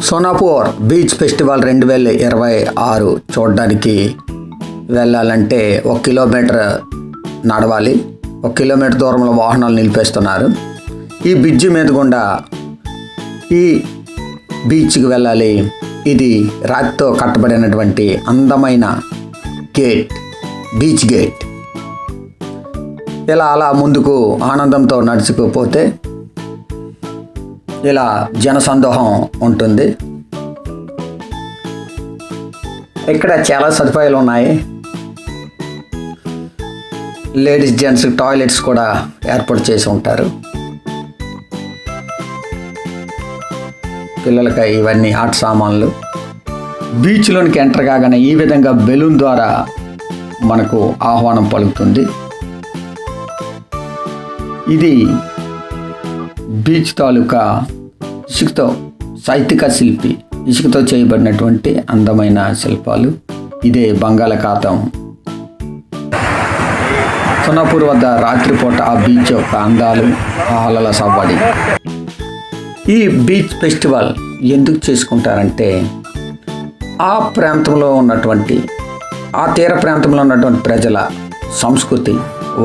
Sonapur beach festival 2026 చూడడానికి వెళ్ళాలంటే 1 kilometre నడవాలి. 1 కిలోమీటర్ దూరంలో వాహనాలు నిలిపేస్తున్నారు. ఈ బ్రిడ్జి మీద గుండా ఈ బీచ్కి వెళ్ళాలి. ఇది రాతితో కట్టబడినటువంటి అందమైన గేట్, బీచ్ గేట్. ఇలా అలా ముందుకు ఆనందంతో నడుచుకుపోతే ఇలా జనసందోహం ఉంటుంది. ఇక్కడ చాలా సదుపాయాలు ఉన్నాయి. లేడీస్ జెంట్స్ టాయిలెట్స్ కూడా ఏర్పాటు చేసి ఉంటారు. పిల్లలకి ఇవన్నీ ఆట సామాన్లు. బీచ్లోనికి ఎంటర్ కాగానే ఈ విధంగా బెలూన్ ద్వారా మనకు ఆహ్వానం పలుకుతుంది. ఇది బీచ్ తాలూకా ఇసుకతో సాహిత్యక శిల్పి ఇసుకతో చేయబడినటువంటి అందమైన శిల్పాలు. ఇదే బంగాళాఖాతం. సోనాపూర్ వద్ద రాత్రిపూట ఆ బీచ్ యొక్క అందాలు, ఆహ్లాద సవ్వడి. ఈ బీచ్ ఫెస్టివల్ ఎందుకు చేసుకుంటారంటే ఆ ప్రాంతంలో ఉన్నటువంటి, ఆ తీర ప్రాంతంలో ఉన్నటువంటి ప్రజల సంస్కృతి,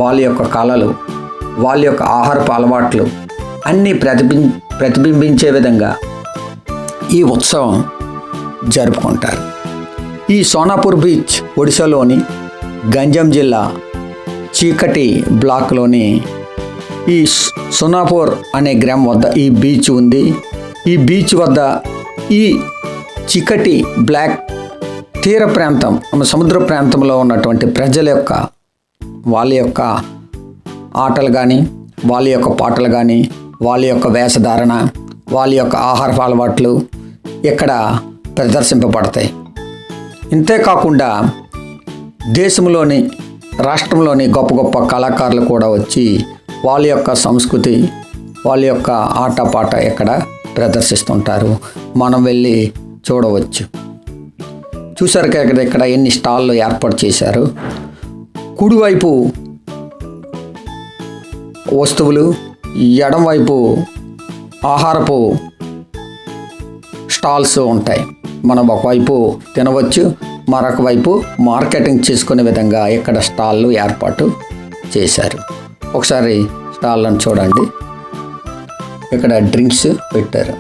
వాళ్ళ యొక్క కళలు, వాళ్ళ యొక్క ఆహారపు అలవాట్లు అన్నీ ప్రతిబింబించే విధంగా ఈ ఉత్సవం జరుపుకుంటారు. ఈ సోనాపూర్ బీచ్ ఒడిశాలోని గంజాం జిల్లా చీకటి బ్లాక్లోని ఈ సోనాపూర్ అనే గ్రామం వద్ద ఈ బీచ్ ఉంది. ఈ బీచ్ వద్ద ఈ చీకటి బ్లాక్ తీర ప్రాంతం, సముద్ర ప్రాంతంలో ఉన్నటువంటి ప్రజల యొక్క వాళ్ళ యొక్క ఆటలు కానీ, వాళ్ళ యొక్క పాటలు కానీ, వాళ్ళ యొక్క వేషధారణ, వాళ్ళ యొక్క ఆహార అలవాట్లు ఇక్కడ ప్రదర్శింపబడతాయి. ఇంతేకాకుండా దేశంలోని, రాష్ట్రంలోని గొప్ప గొప్ప కళాకారులు కూడా వచ్చి వాళ్ళ యొక్క సంస్కృతి, వాళ్ళ యొక్క ఆటపాట ఇక్కడ ప్రదర్శిస్తుంటారు. మనం వెళ్ళి చూడవచ్చు. చూసారు కదా ఇక్కడ ఎన్ని స్టాళ్ళు ఏర్పాటు చేశారు. కుడివైపు వస్తువులు, ఎడంవైపు ఆహారపు స్టాల్స్ ఉంటాయి. మనం ఒకవైపు తినవచ్చు, మరొక వైపు మార్కెటింగ్ చేసుకునే విధంగా ఇక్కడ స్టాళ్ళు ఏర్పాటు చేశారు. ఒకసారి స్టాళ్ళను చూడండి. ఇక్కడ డ్రింక్స్ పెట్టారు.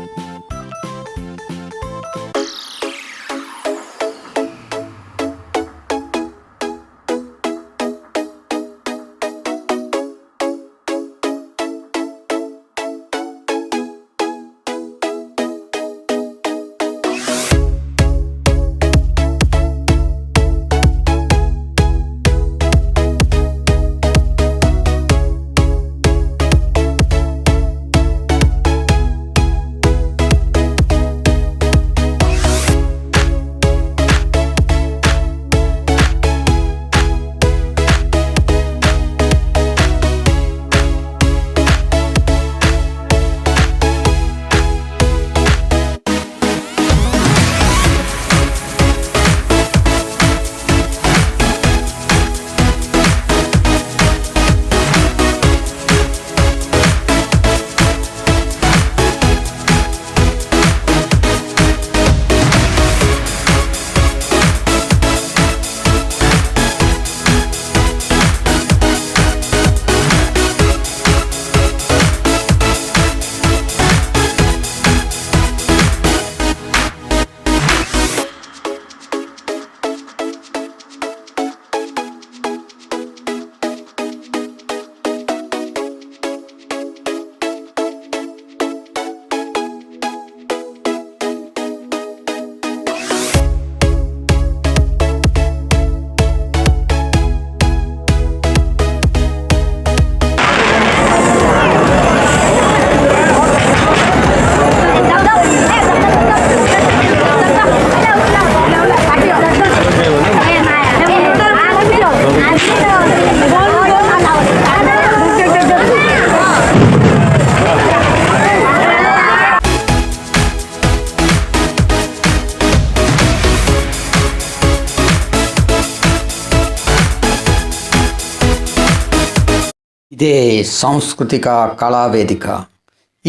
ఇదే సాంస్కృతిక కళావేదిక.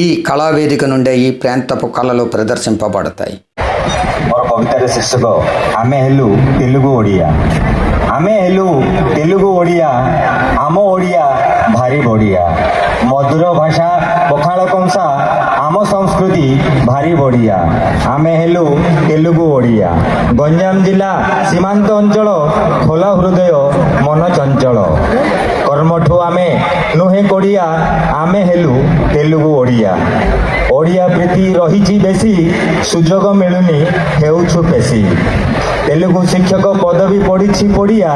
ఈ కళావేదిక నుండే ఈ ప్రాంతపు కళలు ప్రదర్శింపబడతాయి. ମୋର କବିତାର ଶୀର୍ଷକ ଆମେ ହେଲୁ ତେଲୁଗୁ ଓଡ଼ିଆ। ଆମେ ହେଲୁ ତେଲୁଗୁ ଓଡ଼ିଆ, ଆମ ଓଡ଼ିଆ ଭାରି ବଢ଼ିଆ। ମଧୁର ଭାଷା ପଖାଳ କଂସା, ଆମ ସଂସ୍କୃତି ଭାରି ବଢ଼ିଆ। ଆମେ ହେଲୁ ତେଲୁଗୁ ଓଡ଼ିଆ। ଗଞ୍ଜାମ ଜିଲ୍ଲା ସୀମାନ୍ତ ଅଞ୍ଚଳ, ଖୋଲା ହୃଦୟ ମନ ଚଞ୍ଚଳ। କର୍ମଠୁ ଆମେ ନୁହେଁ କୋଡ଼ିଆ, ଆମେ ହେଲୁ ତେଲୁଗୁ ଓଡ଼ିଆ। ଓଡ଼ିଆ ପ୍ରୀତି ରହିଛି ବେଶୀ, ସୁଯୋଗ ମିଳୁନି ହେଉଛୁ ବେଶୀ। ତେଲୁଗୁ ଶିକ୍ଷକ ପଦବୀ ପଡ଼ିଛି ପଡ଼ିଆ,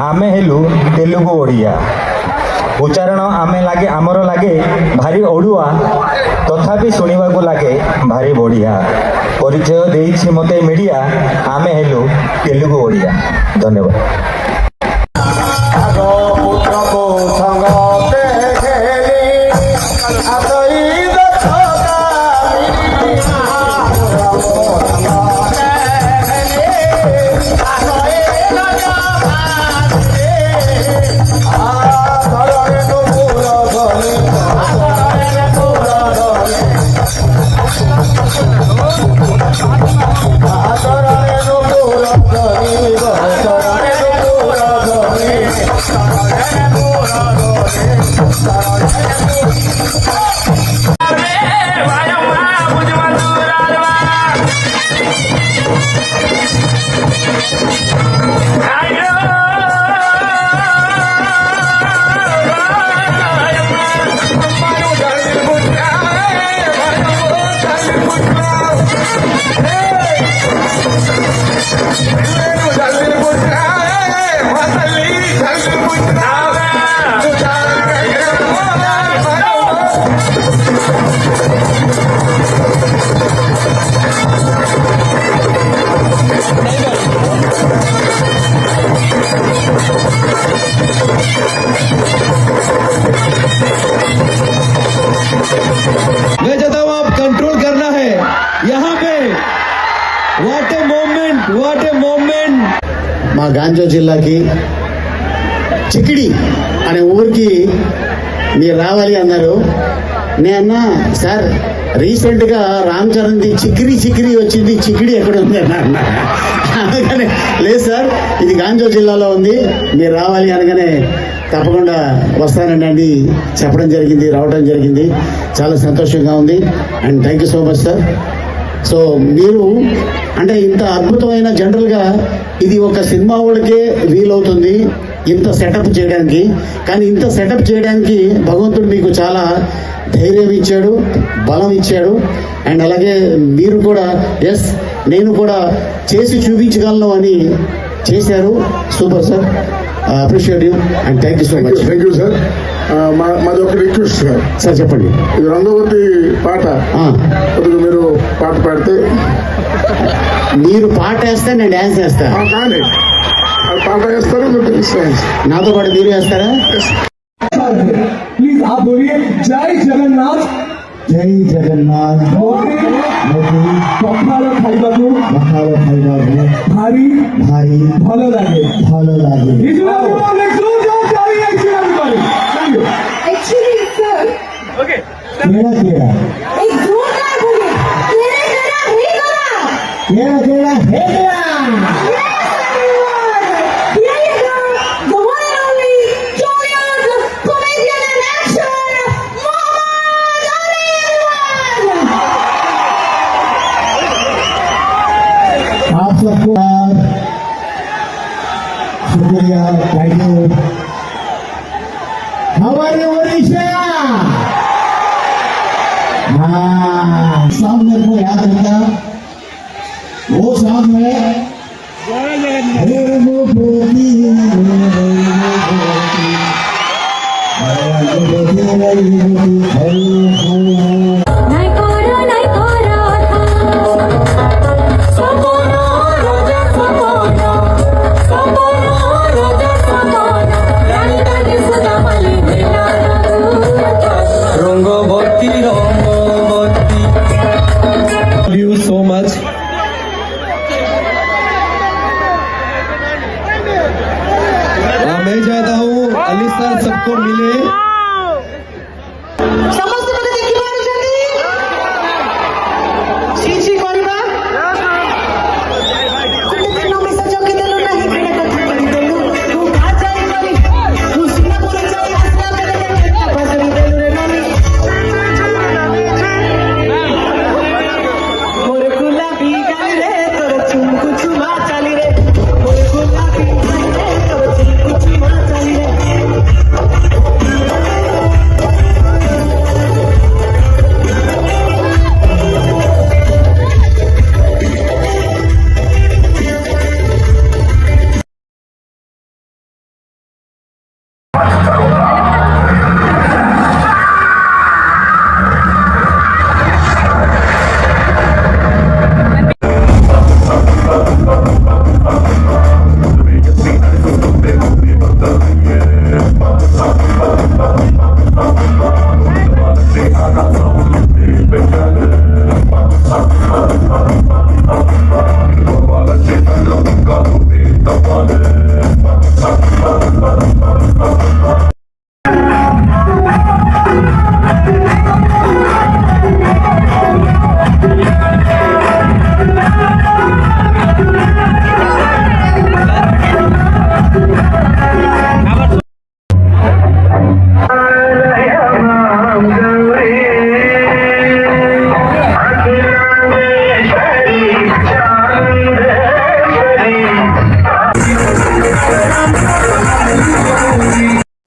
ଆମେ ହେଲୁ ତେଲୁଗୁ ଓଡ଼ିଆ। ଉଚ୍ଚାରଣ ଆମର ଲାଗେ ଭାରି ଅଡ଼ୁଆ, ତଥାପି ଶୁଣିବାକୁ ଲାଗେ ଭାରି ବଢ଼ିଆ। ପରିଚୟ ଦେଇଛି ମୋତେ ମିଡ଼ିଆ, ଆମେ ହେଲୁ ତେଲୁଗୁ ଓଡ଼ିଆ। ଧନ୍ୟବାଦ। मैं चाहता हूं आप कंट्रोल करना है यहाँ पे। वाट ए मोमेंट। మా గాంజో జిల్లాకి చికిడి అనే ఊరికి మీరు రావాలి అన్నారు. నేను సార్ రీసెంట్గా రామ్ చరణ్ది చిక్కిరి వచ్చింది, చికిడి ఎక్కడ ఉంది అన్న. అందుకనే లేదు సార్, ఇది గాంజో జిల్లాలో ఉంది, మీరు రావాలి అనగానే తప్పకుండా వస్తానండి అని చెప్పడం జరిగింది, రావడం జరిగింది. చాలా సంతోషంగా ఉంది and thank you so much sir. So మీరు అంటే ఇంత అద్భుతమైన, జనరల్గా ఇది ఒక సినిమా వాళ్ళకే వీలవుతుంది ఇంత సెటప్ చేయడానికి, కానీ ఇంత సెటప్ చేయడానికి భగవంతుడు మీకు చాలా ధైర్యం ఇచ్చాడు, బలం ఇచ్చాడు. అండ్ అలాగే మీరు కూడా ఎస్ నేను కూడా చేసి చూపించగలను అని చేశారు. Super sir, appreciate you and thank you so much. Thank you sir. మాది ఒక రిక్వెస్ట్ సార్. సార్ చెప్పండి. ఇది రంగవతి పాట, కొద్దిగా మీరు పాట పాడితే. మీరు పాట వేస్తే నేను డ్యాన్స్ చేస్తా. కానీ అది పాట వేస్తారు, మీరు తెలుసు. నాతో పాటు మీరు వేస్తారా? प्लीज आप बोलिए जय जगन्नाथ। జై జగన్నాథ్। ପଖାଳ ଖାଇବାକୁ ଭାରି ଭାରି ଭଲ ଲାଗେ। Actually, sir. Okay. కేడా एक जोरदार बोलिए। కేడా హే కేడా Here you go. The one and only Joyous comedian and action, Mohammed Ali. आप सबको शुक्रिया, थैंक यू। हमारे ओडिशा सॉन्ग मेरे को याद रहता, वो सॉन्ग है You so much. मैं चाहता हूँ अली सर सबको मिले। समस्त पद्धती किती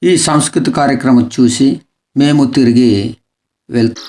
ఈ సంస్కృతి కార్యక్రమం చూసి మేము తిరిగి వెళ్తాం.